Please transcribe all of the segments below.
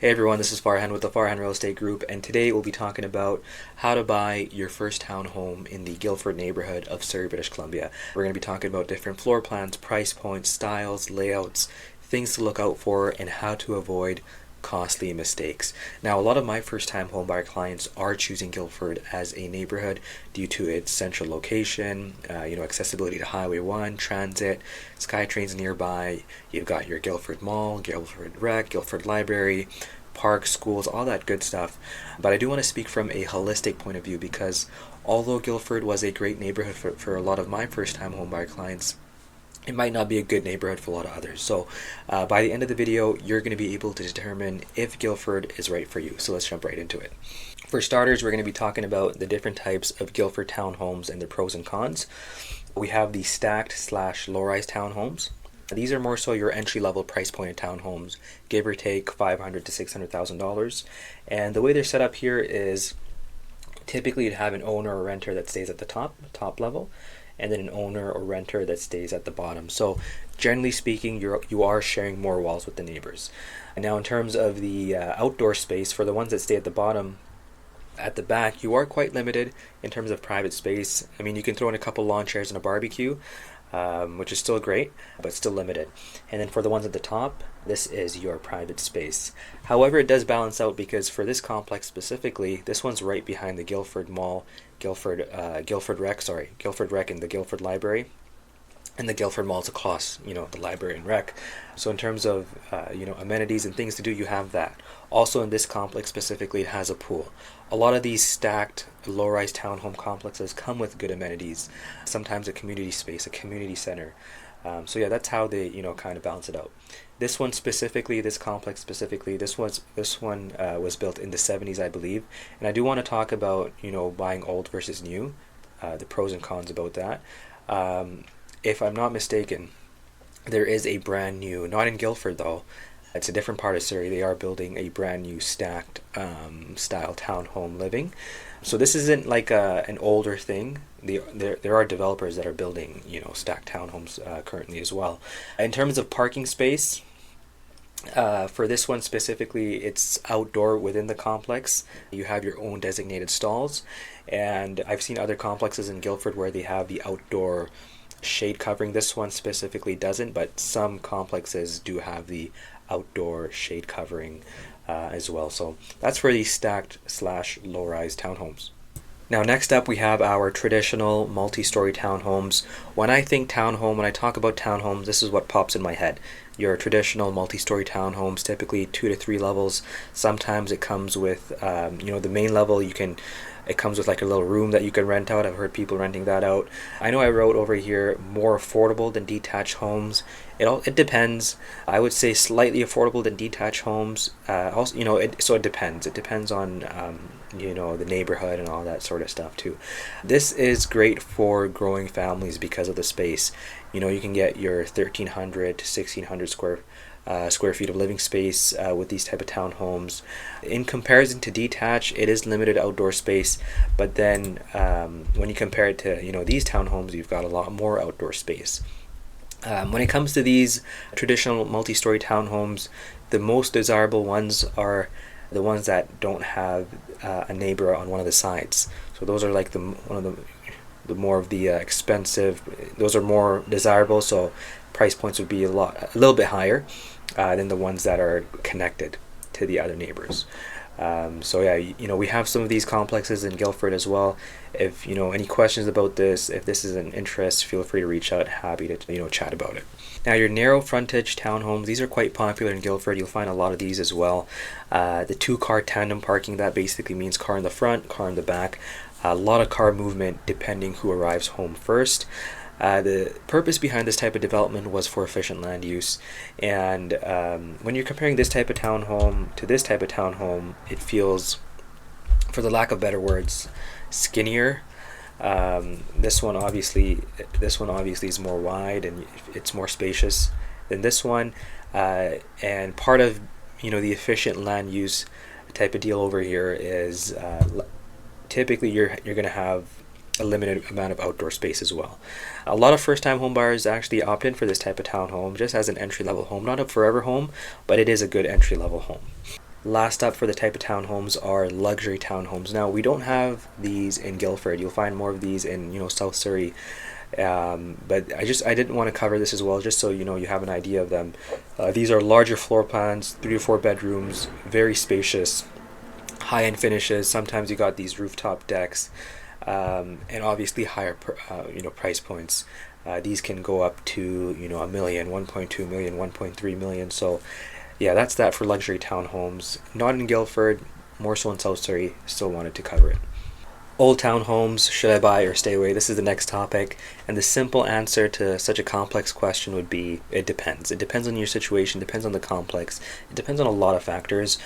Hey everyone, this is Farhan with the Farhan Real Estate Group, and today we'll be talking about how to buy your first townhome in the Guildford neighborhood of Surrey, British Columbia. We're going to be talking about different floor plans, price points, styles, layouts, things to look out for, and how to avoid costly mistakes. Now, a lot of my first-time homebuyer clients are choosing Guildford as a neighborhood due to its central location, accessibility to Highway 1, transit, SkyTrain's nearby. You've got your Guildford Mall, Guildford Rec, Guildford Library, parks, schools, all that good stuff. But I do want to speak from a holistic point of view because although Guildford was a great neighborhood for a lot of my first-time homebuyer clients, it might not be a good neighborhood for a lot of others. So by the end of the video, you're going to be able to determine if Guildford is right for you. So let's jump right into it. For starters, we're going to be talking about the different types of Guildford townhomes and their pros and cons. We have the stacked slash low-rise townhomes. These are more so your entry-level price point townhomes, give or take $500,000 to $600,000. And the way they're set up here is typically you'd have an owner or renter that stays at the top level, and then an owner or renter that stays at the bottom. So generally speaking, you are sharing more walls with the neighbors. And now in terms of the outdoor space, for the ones that stay at the bottom, at the back, you are quite limited in terms of private space. I mean, you can throw in a couple lawn chairs and a barbecue, which is still great, but still limited. And then for the ones at the top, this is your private space. However, it does balance out because for this complex specifically, this one's right behind the Guildford Mall, Guildford Rec and the Guildford Library. And the Guildford Mall's across, the library and rec. So in terms of, amenities and things to do, you have that. Also in this complex specifically, it has a pool. A lot of these stacked low-rise townhome complexes come with good amenities. Sometimes a community space, a community center. So yeah, that's how they, kind of balance it out. This one specifically, this complex specifically, this one was built in the 70s, I believe. And I do want to talk about, buying old versus new, the pros and cons about that. If I'm not mistaken, there is a brand new, not in Guildford though, it's a different part of Surrey. They are building a brand new stacked style townhome living. So this isn't like an older thing. There are developers that are building, stacked townhomes currently as well. In terms of parking space, for this one specifically, it's outdoor within the complex. You have your own designated stalls, and I've seen other complexes in Guildford where they have the outdoor shade covering. This one specifically doesn't, but some complexes do have the outdoor shade covering as well. So that's for the stacked slash low-rise townhomes. Now next up we have our traditional multi-story townhomes. When I think townhome, when I talk about townhomes, this is what pops in my head. Your traditional multi-story townhomes, typically 2 to 3 levels. Sometimes it comes with, the main level it comes with like a little room that you can rent out. I've heard people renting that out. I know I wrote over here more affordable than detached homes. It depends. I would say slightly affordable than detached homes. So it depends. It depends on the neighborhood and all that sort of stuff too. This is great for growing families because of the space. You can get your 1,300 to 1,600 square feet of living space with these type of townhomes. In comparison to detached, it is limited outdoor space, but then when you compare it to these townhomes, you've got a lot more outdoor space. When it comes to these traditional multi-story townhomes, the most desirable ones are the ones that don't have a neighbor on one of the sides. So those are like the more of the expensive. Those are more desirable. So price points would be a little bit higher than the ones that are connected to the other neighbors. So yeah, we have some of these complexes in Guildford as well. If any questions about this, if this is an interest, feel free to reach out. Happy to chat about it. Now your narrow frontage townhomes, these are quite popular in Guildford. You'll find a lot of these as well. The 2-car tandem parking, that basically means car in the front, car in the back. A lot of car movement depending who arrives home first. The purpose behind this type of development was for efficient land use, and when you're comparing this type of townhome to this type of townhome, it feels, for the lack of better words, skinnier. This one obviously is more wide and it's more spacious than this one, and part of the efficient land use type of deal over here is typically you're going to have a limited amount of outdoor space as well. A lot of first-time home buyers actually opt in for this type of townhome just as an entry-level home, not a forever home, but it is a good entry-level home. Last up for the type of townhomes are luxury townhomes. Now, we don't have these in Guildford. You'll find more of these in, South Surrey. But I didn't want to cover this as well, just so you have an idea of them. These are larger floor plans, 3 to 4 bedrooms, very spacious, high-end finishes. Sometimes you got these rooftop decks, and obviously higher price points. These can go up to a million, 1.2 million, 1.3 million. So yeah, that's that for luxury townhomes. Not in Guildford, more so in South Surrey. Still wanted to cover it. Old townhomes, should I buy or stay away? This is the next topic, and the simple answer to such a complex question would be it depends. It depends on your situation, depends on the complex, it depends on a lot of factors.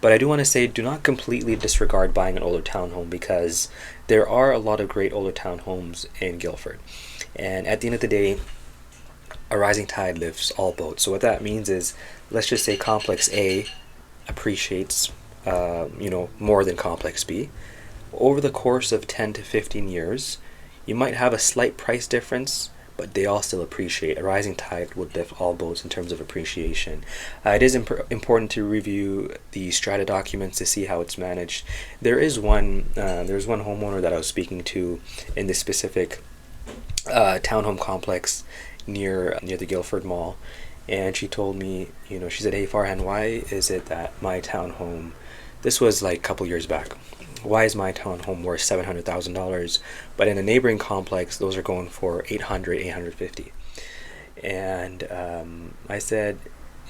But I do want to say, do not completely disregard buying an older townhome, because there are a lot of great older townhomes in Guildford. And at the end of the day, a rising tide lifts all boats. So what that means is, let's just say complex A appreciates more than complex B. Over the course of 10 to 15 years, you might have a slight price difference, but they all still appreciate. A rising tide would lift all boats in terms of appreciation. It is important to review the strata documents to see how it's managed. There's one homeowner that I was speaking to in this specific townhome complex near the Guildford Mall, and she told me, she said, "Hey Farhan, why is it that my townhome," this was like a couple years back, "why is my townhome worth $700,000, but in a neighboring complex those are going for 800, 850?" And I said,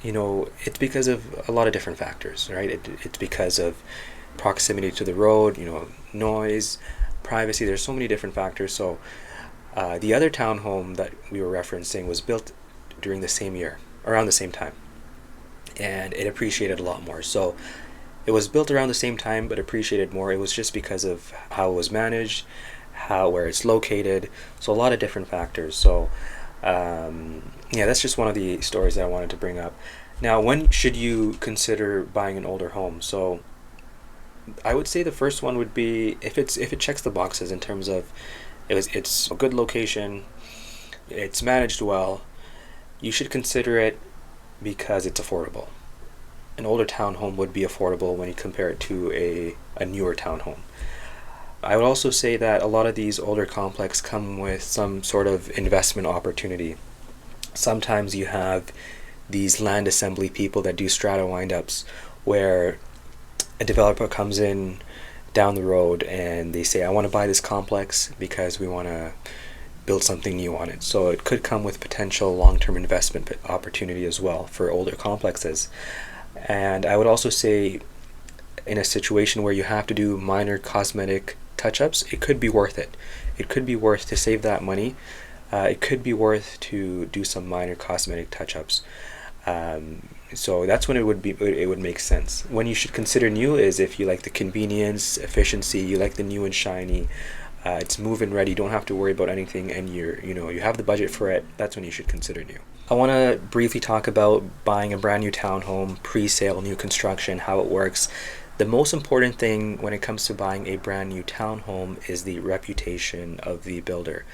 it's because of a lot of different factors, right? It's because of proximity to the road, noise, privacy. There's so many different factors. So the other townhome that we were referencing was built during the same year, around the same time, and it appreciated a lot more. So it was built around the same time but appreciated more. It was just because of how it was managed, where it's located. So a lot of different factors. So that's just one of the stories that I wanted to bring up. Now, when should you consider buying an older home? So I would say the first one would be if it checks the boxes in terms of it's a good location, it's managed well. You should consider it because it's affordable. An older townhome would be affordable when you compare it to a newer townhome. I would also say that a lot of these older complexes come with some sort of investment opportunity. Sometimes you have these land assembly people that do strata wind-ups, where a developer comes in down the road and they say, "I want to buy this complex because we want to build something new on it." So it could come with potential long-term investment opportunity as well for older complexes. And I would also say, in a situation where you have to do minor cosmetic touch-ups, it could be worth it. It could be worth to save that money. It could be worth to do some minor cosmetic touch-ups. So that's when it would make sense. When you should consider new is if you like the convenience, efficiency, you like the new and shiny. It's move-in ready. You don't have to worry about anything, and you have the budget for it. That's when you should consider new. I want to briefly talk about buying a brand new townhome, pre-sale, new construction, how it works. The most important thing when it comes to buying a brand new townhome is the reputation of the builder.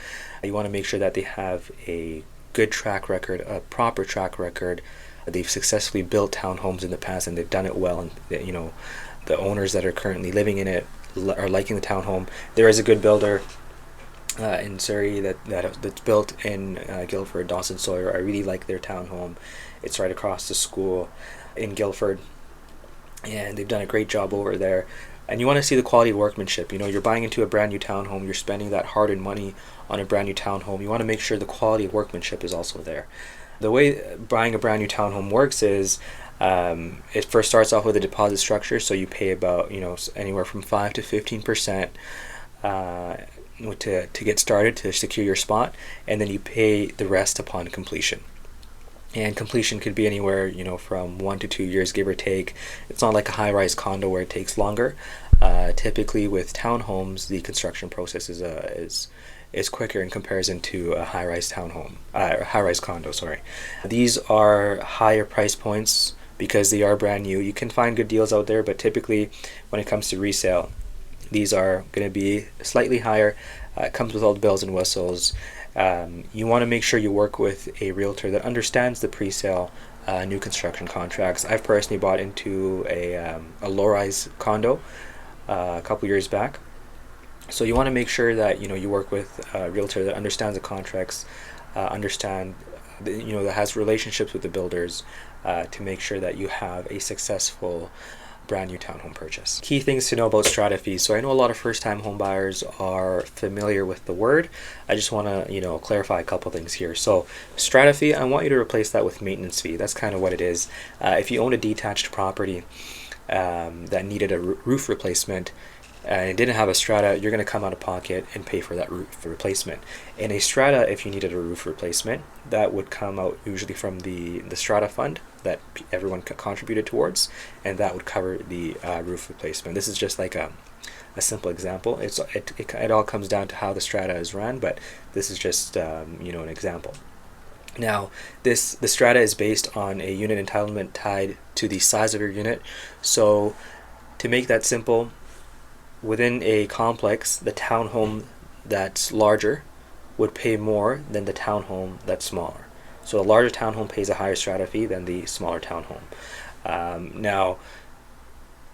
You want to make sure that they have a good track record, a proper track record. They've successfully built townhomes in the past and they've done it well, and the owners that are currently living in it are liking the townhome. There is a good builder in Surrey that's built in Guildford, Dawson Sawyer. I really like their townhome. It's right across the school in Guildford, and they've done a great job over there. And you want to see the quality of workmanship. You're buying into a brand new townhome, you're spending that hard-earned money on a brand new townhome. You want to make sure the quality of workmanship is also there. The way buying a brand new townhome works is it first starts off with a deposit structure. So you pay about anywhere from 5 to 15% to get started, to secure your spot, and then you pay the rest upon completion. And completion could be anywhere from 1 to 2 years, give or take. It's not like a high-rise condo where it takes longer. Typically with townhomes, the construction process is quicker in comparison to a high-rise high-rise condo. Sorry, these are higher price points because they are brand new. You can find good deals out there, but typically when it comes to resale, these are going to be slightly higher. It comes with all the bells and whistles. You want to make sure you work with a realtor that understands the pre-sale new construction contracts. I've personally bought into a low-rise condo a couple years back. So you want to make sure that you work with a realtor that understands the contracts, that has relationships with the builders, to make sure that you have a successful brand new townhome purchase. Key things to know about strata fees. So I know a lot of first-time home buyers are familiar with the word. I just want to clarify a couple things here. So strata fee, I want you to replace that with maintenance fee. That's kind of what it is. If you own a detached property that needed a roof replacement and it didn't have a strata, you're going to come out of pocket and pay for that roof replacement. In a strata, if you needed a roof replacement, that would come out usually from the strata fund that everyone contributed towards, and that would cover the roof replacement. This is just like a simple example. It all comes down to how the strata is run, but this is just an example. Now, the strata is based on a unit entitlement tied to the size of your unit. So to make that simple, within a complex, the townhome that's larger would pay more than the townhome that's smaller. So a larger townhome pays a higher strata fee than the smaller townhome. Now,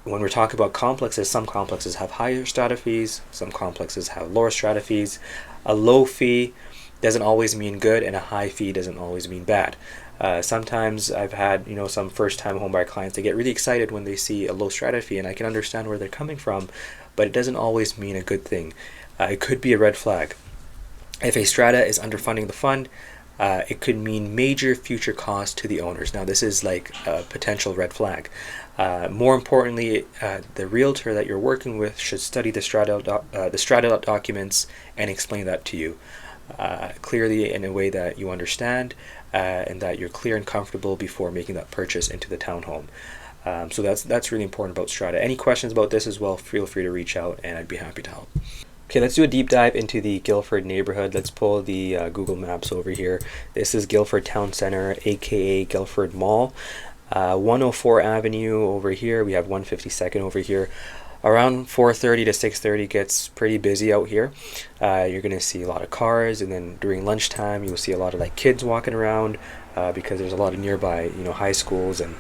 when we're talking about complexes, some complexes have higher strata fees, some complexes have lower strata fees. A low fee doesn't always mean good, and a high fee doesn't always mean bad. Sometimes I've had some first-time homebuyer clients, they get really excited when they see a low strata fee, and I can understand where they're coming from, but it doesn't always mean a good thing. It could be a red flag. If a strata is underfunding the fund, it could mean major future costs to the owners. Now, this is like a potential red flag. More importantly, the realtor that you're working with should study the strata documents and explain that to you clearly in a way that you understand, and that you're clear and comfortable before making that purchase into the townhome. So that's really important about strata. Any questions about this as well, feel free to reach out and I'd be happy to help. Okay, let's do a deep dive into the Guildford neighborhood. Let's pull the Google Maps over here. This is Guildford Town Center, aka Guildford Mall. 104 Avenue over here. We have 152nd over here. Around 4:30 to 6:30 gets pretty busy out here. You're going to see a lot of cars, and then during lunchtime you'll see a lot of kids walking around because there's a lot of nearby high schools and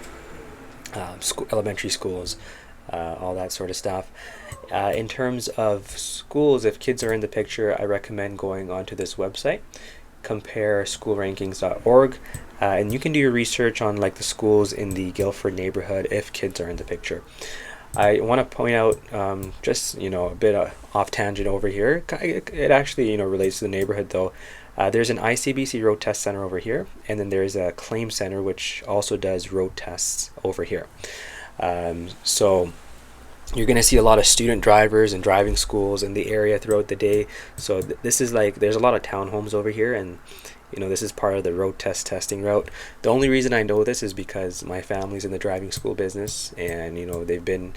elementary schools, all that sort of stuff. In terms of schools, if kids are in the picture, I recommend going onto this website, compareschoolrankings.org, and you can do your research on the schools in the Guildford neighborhood if kids are in the picture. I want to point out just a bit off tangent over here. It actually relates to the neighborhood though. There's an ICBC road test center over here, and then there's a claim center which also does road tests over here. So you're going to see a lot of student drivers and driving schools in the area throughout the day. So this is there's a lot of townhomes over here, and this is part of the road testing route. The only reason I know this is because my family's in the driving school business, and they've been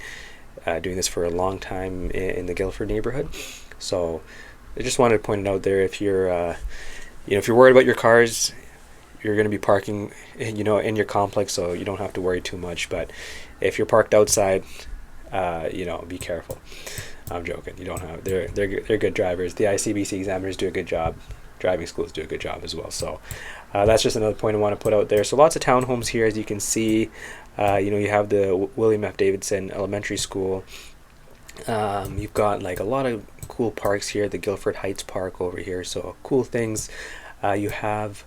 doing this for a long time in the Guildford neighborhood. So I just wanted to point it out there. If you're if you're worried about your cars, you're going to be parking in your complex, so you don't have to worry too much. But if you're parked outside, be careful. I'm joking. You don't have. They're good drivers. The ICBC examiners do a good job. Driving schools do a good job as well. So that's just another point I want to put out there. So lots of townhomes here, as you can see. You have the William F. Davidson Elementary School. You've got a lot of cool parks here. The Guildford Heights Park over here. So cool things. You have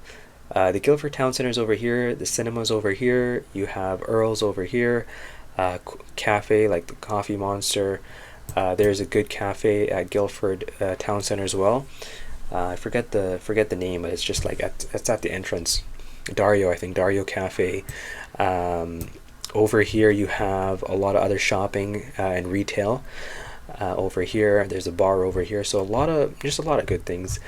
the Guildford Town Center's over here. The cinema's over here. You have Earl's over here. Cafe like the Coffee Monster. There's a good cafe at Guildford Town Center as well. I forget the name, but it's just it's at the entrance. Dario, I think, Dario Cafe. Over here you have a lot of other shopping and retail. Over here there's a bar over here, so a lot of good things.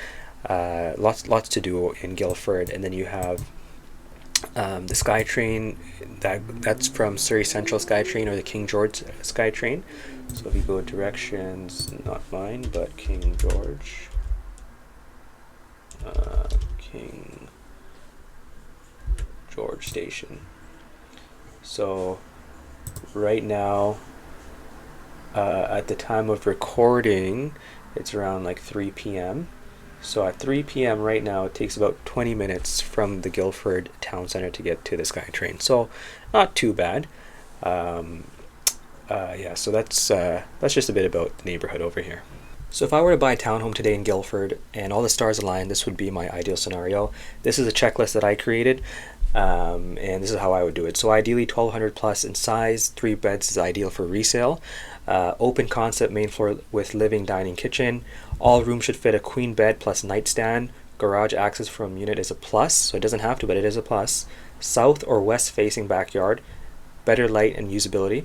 Lots to do in Guildford. And then you have the SkyTrain that's from Surrey Central SkyTrain, or the King George SkyTrain. So if you go directions, not mine, but King George. King George Station. So right now, at the time of recording, it's around 3 p.m. So at 3 p.m. right now, it takes about 20 minutes from the Guildford town center to get to the SkyTrain. So not too bad. Yeah, so that's just a bit about the neighborhood over here. So if I were to buy a townhome today in Guildford and all the stars aligned, this would be my ideal scenario. This is a checklist that I created, and this is how I would do it. So ideally 1,200 plus in size, 3 beds is ideal for resale. Open concept main floor with living, dining, kitchen. All rooms should fit a queen bed plus nightstand. Garage access from unit is a plus, so it doesn't have to, but it is a plus. South or west facing backyard. Better light and usability.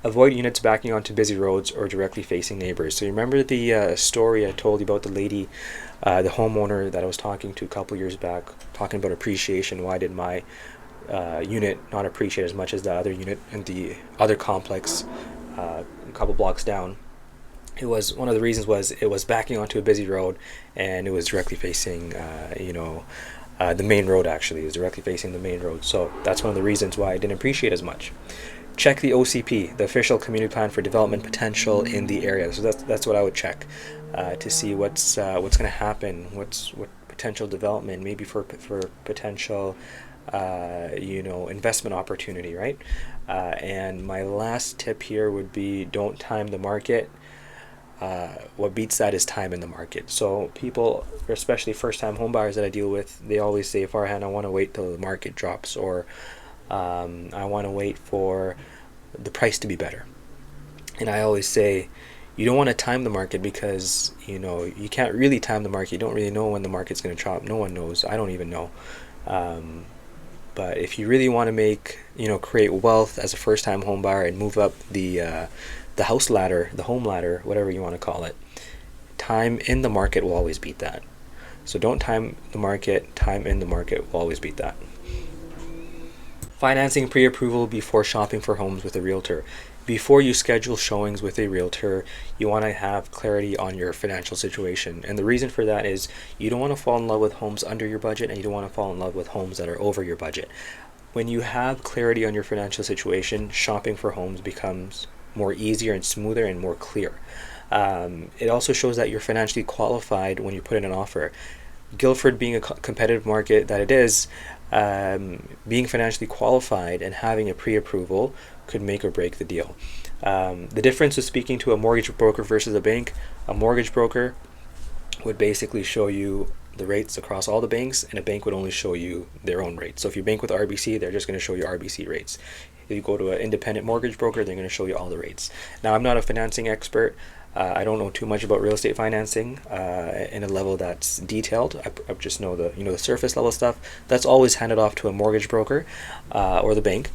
Avoid units backing onto busy roads or directly facing neighbors. So you remember the story I told you about the lady, the homeowner that I was talking to a couple years back, talking about appreciation. Why did my unit not appreciate as much as the other unit in the other complex a couple blocks down? It was one of the reasons was it was backing onto a busy road, and it was directly facing the main road. Actually, it was directly facing the main road. So that's one of the reasons why I didn't appreciate as much. Check the OCP, the official community plan for development potential in the area. So that's what I would check to see what's going to happen, what potential development, maybe for potential investment opportunity, right? And my last tip here would be don't time the market. What beats that is time in the market. So people, especially first-time home buyers that I deal with, they always say, Farhan, I want to wait till the market drops, or I want to wait for the price to be better. And I always say, you don't want to time the market because, you can't really time the market. You don't really know when the market's going to drop. No one knows. I don't even know. But if you really want to make, create wealth as a first-time home buyer and move up the house ladder, the home ladder, whatever you want to call it, time in the market will always beat that. So don't time the market. Time in the market will always beat that. Financing pre-approval before shopping for homes with a realtor. Before you schedule showings with a realtor, you want to have clarity on your financial situation. And the reason for that is you don't want to fall in love with homes under your budget, and you don't want to fall in love with homes that are over your budget. When you have clarity on your financial situation, shopping for homes becomes more easier and smoother and more clear. It also shows that you're financially qualified when you put in an offer. Guildford being a competitive market that it is, being financially qualified and having a pre-approval could make or break the deal. The difference with speaking to a mortgage broker versus a bank, a mortgage broker would basically show you the rates across all the banks, and a bank would only show you their own rates. So if you bank with RBC, they're just going to show you RBC rates. If you go to an independent mortgage broker, they're going to show you all the rates. Now, I'm not a financing expert. I don't know too much about real estate financing in a level that's detailed. I just know the surface level stuff. That's always handed off to a mortgage broker or the bank.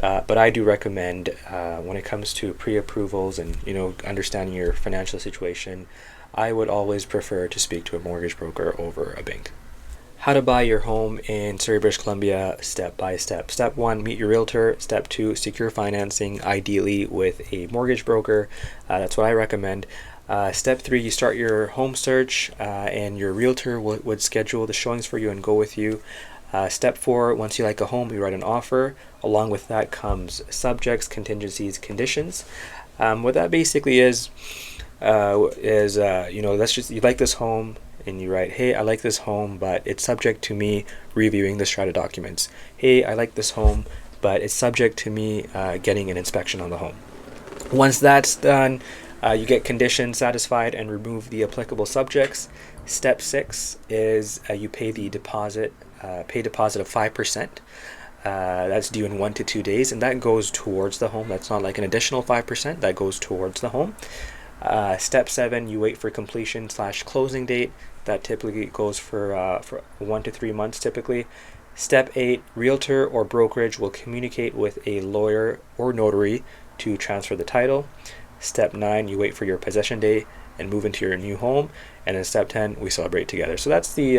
But I do recommend when it comes to pre-approvals and understanding your financial situation, I would always prefer to speak to a mortgage broker over a bank. How to buy your home in Surrey, British Columbia, step by step. Step 1, meet your realtor. Step 2, secure financing, ideally with a mortgage broker. That's what I recommend. Step 3, you start your home search, and your realtor would schedule the showings for you and go with you. Step 4, once you like a home, you write an offer. Along with that comes subjects, contingencies, conditions. What that basically is let's just, you like this home, and you write, hey, I like this home, but it's subject to me reviewing the strata documents. Hey, I like this home, but it's subject to me getting an inspection on the home. Once that's done, you get conditions satisfied and remove the applicable subjects. Step 6 is you pay the deposit, of 5%. That's due in 1 to 2 days, and that goes towards the home. That's not like an additional 5%, that goes towards the home. Step 7, you wait for completion / closing date. That typically goes for 1 to 3 months typically. Step 8, realtor or brokerage will communicate with a lawyer or notary to transfer the title. Step 9, you wait for your possession day and move into your new home. And then step 10, we celebrate together. So that's the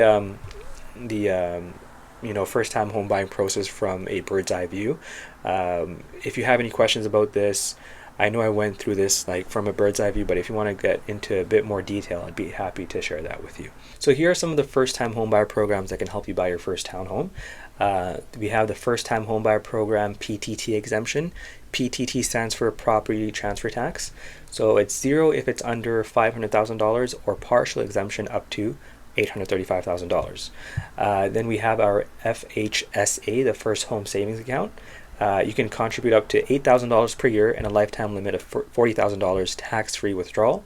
first time home buying process from a bird's eye view. If you have any questions about this, I know I went through this like from a bird's eye view, but if you want to get into a bit more detail, I'd be happy to share that with you. So here are some of the first time home buyer programs that can help you buy your first townhome. We have the first time home buyer program PTT exemption. PTT stands for property transfer tax. So it's 0 if it's under $500,000 or partial exemption up to $835,000. Then we have our FHSA, the First Home Savings Account. You can contribute up to $8,000 per year and a lifetime limit of $40,000 tax-free withdrawal.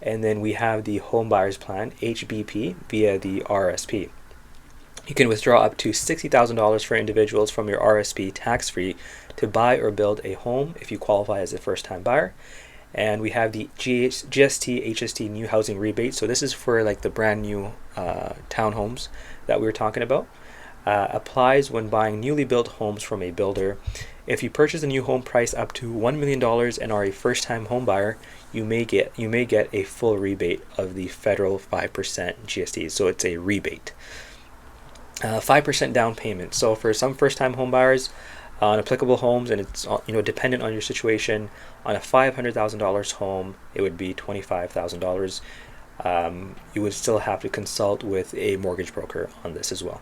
And then we have the Home Buyers Plan, HBP, via the RSP. You can withdraw up to $60,000 for individuals from your RSP tax-free to buy or build a home if you qualify as a first-time buyer. And we have the GST, HST new housing rebate. So this is for like the brand new townhomes that we were talking about. Applies when buying newly built homes from a builder. If you purchase a new home price up to $1 million and are a first-time home buyer, you may get a full rebate of the federal 5% GST. So it's a rebate. 5% down payment. So for some first-time home buyers on applicable homes, and it's dependent on your situation, on a $500,000 home, it would be $25,000. You would still have to consult with a mortgage broker on this as well.